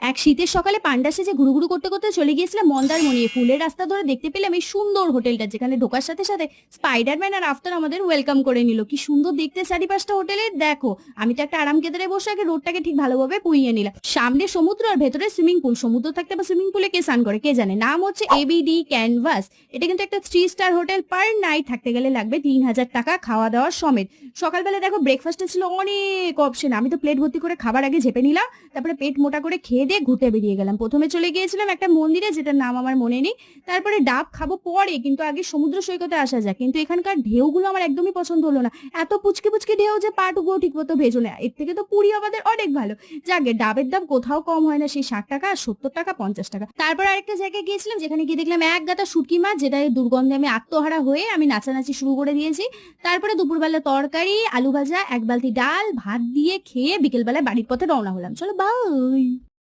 এক শীতের সকালে পান্ডা সেজে ঘুরুঘুরু করতে করতে চলে গিয়েছিলাম মন্দারমণি। ফুলের রাস্তা ধরে দেখতে পেলাম এই সুন্দর হোটেলটা, যেখানে ঢোকার সাথে সাথে স্পাইডারম্যান আর আফতার আমাদের ওয়েলকাম করে নিল। কি সুন্দর দেখতে চারিপাশটা হোটেলের, দেখো। আমি তো একটা আরাম কেদারে বসে আগে রোডটাকে ঠিক ভালোভাবে পুইয়ে নিলাম। সামনে সমুদ্র আর ভেতরে সুইমিং পুল। সমুদ্র থাকতে বা সুইমিং পুলে কে স্নান করে কে জানে। নাম হচ্ছে এবিডি ক্যানভাস। এটা কিন্তু একটা 3 স্টার হোটেল। পার নাইট থাকতে গেলে লাগবে 3000 টাকা, খাওয়া দাওয়া সমেত। সকালবেলা দেখো ব্রেকফাস্টে ছিল অনেক অপশন। আমি তো প্লেট ভর্তি করে খাবার আগে ঝেপে নিলাম, তারপরে পেট মোটা করে খেয়ে দিয়ে ঘুরতে বেরিয়ে গেলাম। প্রথমে চলে গিয়েছিলাম একটা মন্দিরে, যেটার নাম আমার মনে নেই। তারপরে ডাব খাবো পরে, কিন্তু আগে সমুদ্র সৈকতে আসা যায়। কিন্তু এখানকার ঢেউগুলো আমার একদমই পছন্দ হলো না। এত পুচকি পুচকি ঢেউ যে পাটুকুও ঠিক মতো ভেজো না। এর থেকে তো পুরী আমাদের অনেক ভালো। যাকে ডাবের দাম কোথাও কম হয় না, সেই 60 টাকা, 70 টাকা, 50 টাকা। তারপর আরেকটা জায়গায় গিয়েছিলাম, যেখানে গিয়ে দেখলাম এক গাদা শুটকি মাছ, যেটা দুর্গন্ধে আমি আত্মহারা হয়ে আমি নাচানাচি শুরু করে দিয়েছি। তারপরে দুপুরবেলা তরকারি, আলু ভাজা, এক বালতি ডাল ভাত দিয়ে খেয়ে বিকেলবেলায় বাড়ির পথে রওনা হলাম। চলো বাই।